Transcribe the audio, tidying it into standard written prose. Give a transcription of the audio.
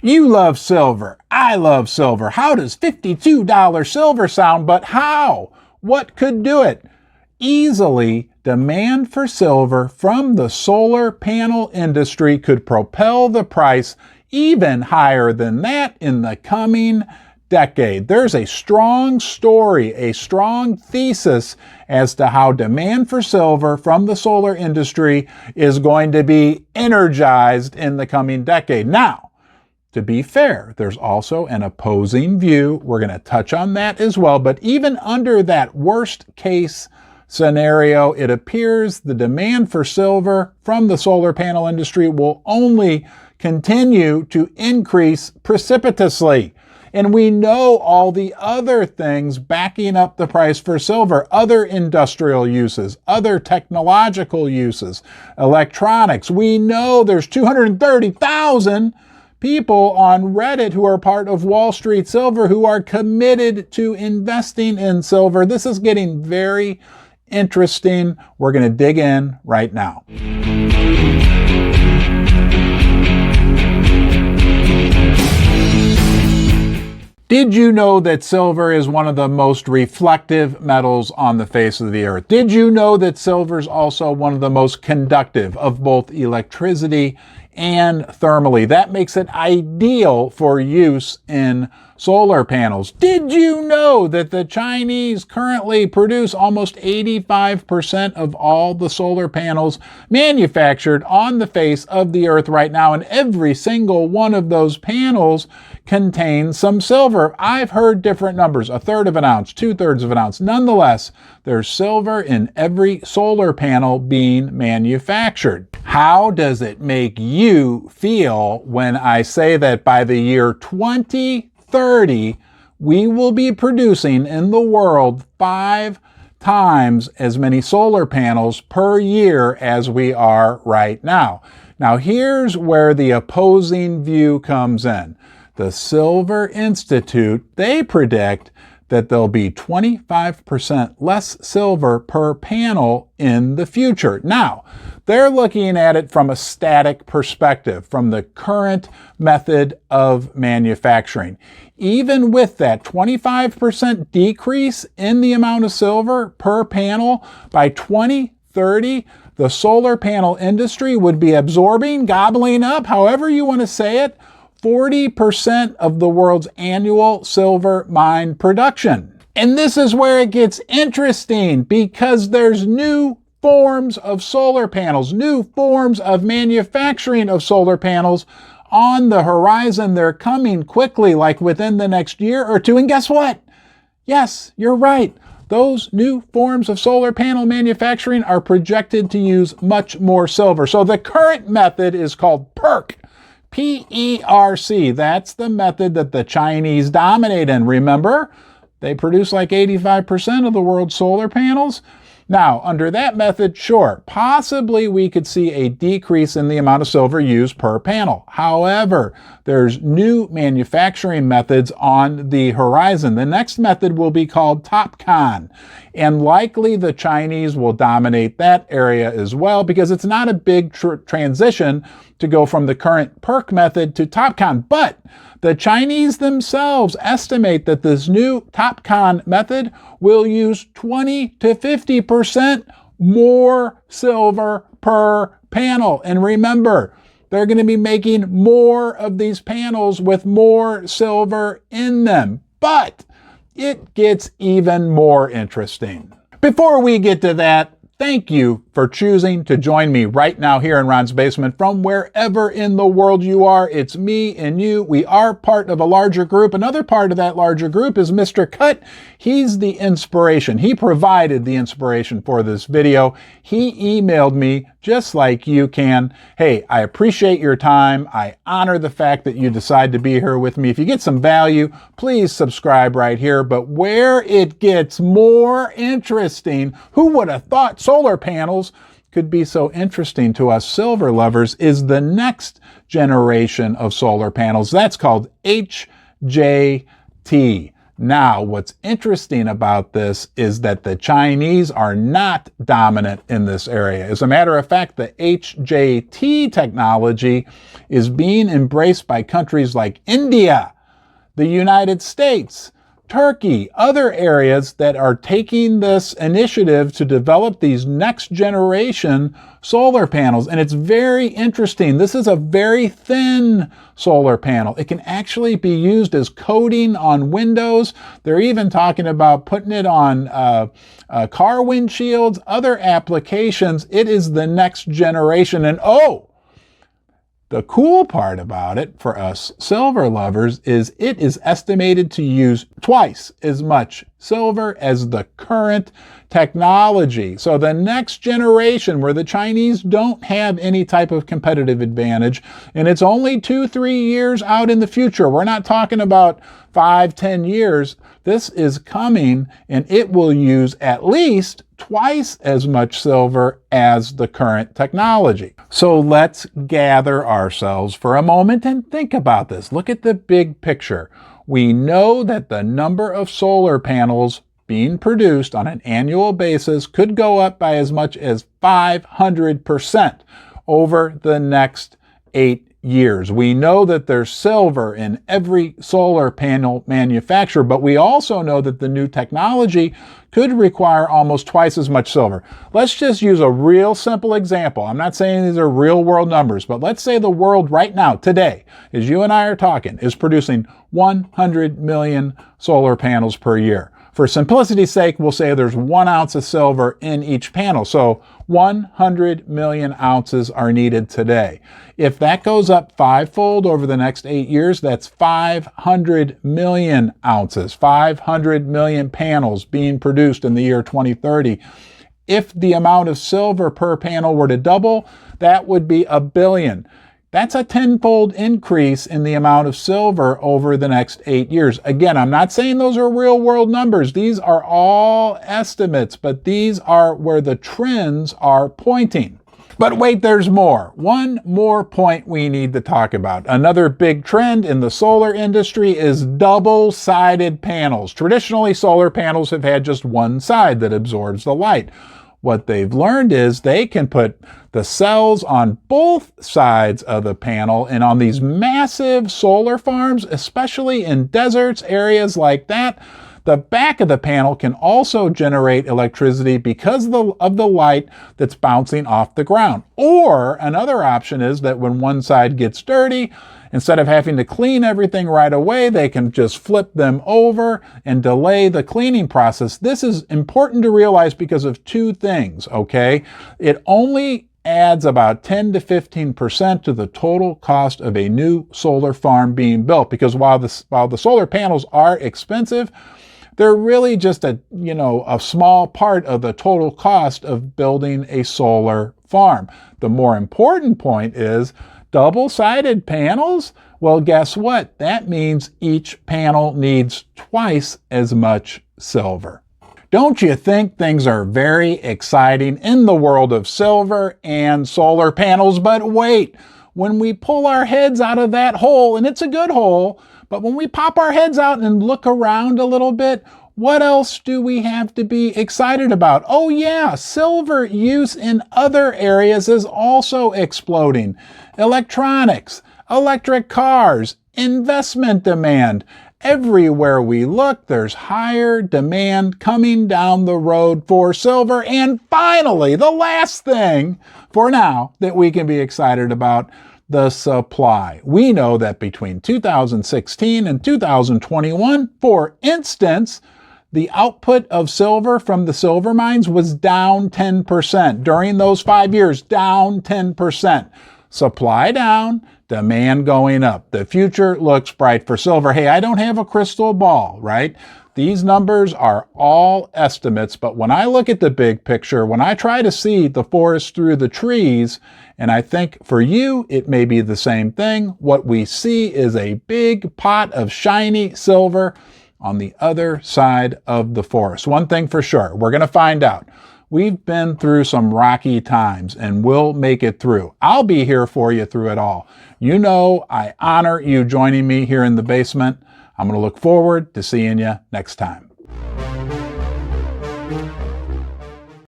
You love silver. I love silver. How does $52 silver sound? But how? What could do it? Easily, demand for silver from the solar panel industry could propel the price even higher than that in the coming decade. There's a strong story, a strong thesis as to how demand for silver from the solar industry is going to be energized in the coming decade. Now, to be fair, there's also an opposing view. We're going to touch on that as well. But even under that worst case scenario, it appears the demand for silver from the solar panel industry will only continue to increase precipitously. And we know all the other things backing up the price for silver, other industrial uses, other technological uses, electronics. We know there's 230,000 people on Reddit who are part of Wall Street Silver who are committed to investing in silver. This is getting very interesting. We're going to dig in right now. Did you know that silver is one of the most reflective metals on the face of the earth? Did you know that silver is also one of the most conductive of both electricity and thermally? That makes it ideal for use in solar panels. Did you know that the Chinese currently produce almost 85% of all the solar panels manufactured on the face of the earth right now, and every single one of those panels contains some silver? I've heard different numbers, 1/3 of an ounce, 2/3 of an ounce. Nonetheless, there's silver in every solar panel being manufactured. How does it make you feel when I say that by the year 2030, we will be producing in the world 5 times as many solar panels per year as we are right now? Now, here's where the opposing view comes in. The Silver Institute, they predict that there'll be 25% less silver per panel in the future. Now, they're looking at it from a static perspective, from the current method of manufacturing. Even with that 25% decrease in the amount of silver per panel, by 2030, the solar panel industry would be absorbing, gobbling up, however you want to say it, 40% of the world's annual silver mine production. And this is where it gets interesting, because there's new forms of solar panels, new forms of manufacturing of solar panels on the horizon. They're coming quickly, like within the next year or two. And guess what? Yes, you're right. Those new forms of solar panel manufacturing are projected to use much more silver. So the current method is called PERC. P-E-R-C. That's the method that the Chinese dominate in. Remember, they produce like 85% of the world's solar panels. Now, under that method, sure, possibly we could see a decrease in the amount of silver used per panel. However, there's new manufacturing methods on the horizon. The next method will be called TOPCon, and likely the Chinese will dominate that area as well, because it's not a big transition to go from the current PERC method to TOPCon. But the Chinese themselves estimate that this new TOPCon method will use 20 to 50% more silver per panel. And remember, they're going to be making more of these panels with more silver in them. But it gets even more interesting. Before we get to that, thank you for choosing to join me right now here in Ron's Basement from wherever in the world you are. It's me and you. We are part of a larger group. Another part of that larger group is Mr. Cut. He's the inspiration. He provided the inspiration for this video. He emailed me just like you can. Hey, I appreciate your time. I honor the fact that you decide to be here with me. If you get some value, please subscribe right here. But where it gets more interesting, who would have thought solar panels could be so interesting to us silver lovers, is the next generation of solar panels. That's called HJT. Now, what's interesting about this is that the Chinese are not dominant in this area. As a matter of fact, the HJT technology is being embraced by countries like India, the United States, Turkey, other areas that are taking this initiative to develop these next generation solar panels. And it's very interesting. This is a very thin solar panel. It can actually be used as coating on windows. They're even talking about putting it on car windshields, other applications. It is the next generation. And the cool part about it for us silver lovers is it is estimated to use twice as much silver as the current technology. So the next generation, where the Chinese don't have any type of competitive advantage, and it's only 2-3 years out in the future. We're not talking about 5-10 years. This is coming, and it will use at least twice as much silver as the current technology. So let's gather ourselves for a moment and think about this. Look at the big picture. We know that the number of solar panels being produced on an annual basis could go up by as much as 500% over the next 8 years. We know that there's silver in every solar panel manufacturer, but we also know that the new technology could require almost twice as much silver. Let's just use a real simple example. I'm not saying these are real world numbers, but let's say the world right now, today, as you and I are talking, is producing 100 million solar panels per year. For simplicity's sake, we'll say there's 1 ounce of silver in each panel. So 100 million ounces are needed today. If that goes up 5-fold over the next 8 years, that's 500 million ounces, 500 million panels being produced in the year 2030. If the amount of silver per panel were to double, that would be 1 billion. That's a 10-fold increase in the amount of silver over the next 8 years. Again, I'm not saying those are real world numbers. These are all estimates, but these are where the trends are pointing. But wait, there's more. One more point we need to talk about. Another big trend in the solar industry is double-sided panels. Traditionally, solar panels have had just one side that absorbs the light. What they've learned is they can put the cells on both sides of the panel, and on these massive solar farms, especially in deserts, areas like that, the back of the panel can also generate electricity because of the light that's bouncing off the ground. Or another option is that when one side gets dirty, instead of having to clean everything right away, they can just flip them over and delay the cleaning process. This is important to realize because of two things, okay? It only adds about 10 to 15% to the total cost of a new solar farm being built, because while the solar panels are expensive, they're really just a small part of the total cost of building a solar farm. The more important point is double-sided panels. Well, guess what? That means each panel needs twice as much silver. Don't you think things are very exciting in the world of silver and solar panels? But wait, when we pull our heads out of that hole, and it's a good hole, but when we pop our heads out and look around a little bit, what else do we have to be excited about? Oh yeah, silver use in other areas is also exploding. Electronics, electric cars, investment demand. Everywhere we look, there's higher demand coming down the road for silver. And finally, the last thing for now that we can be excited about, the supply. We know that between 2016 and 2021, for instance, the output of silver from the silver mines was down 10%. During those 5 years, down 10%. Supply down, demand going up. The future looks bright for silver. Hey, I don't have a crystal ball, right? These numbers are all estimates, but when I look at the big picture, when I try to see the forest through the trees, and I think for you, it may be the same thing, what we see is a big pot of shiny silver on the other side of the forest. One thing for sure, we're going to find out. We've been through some rocky times and we'll make it through. I'll be here for you through it all. You know, I honor you joining me here in the basement. I'm going to look forward to seeing you next time.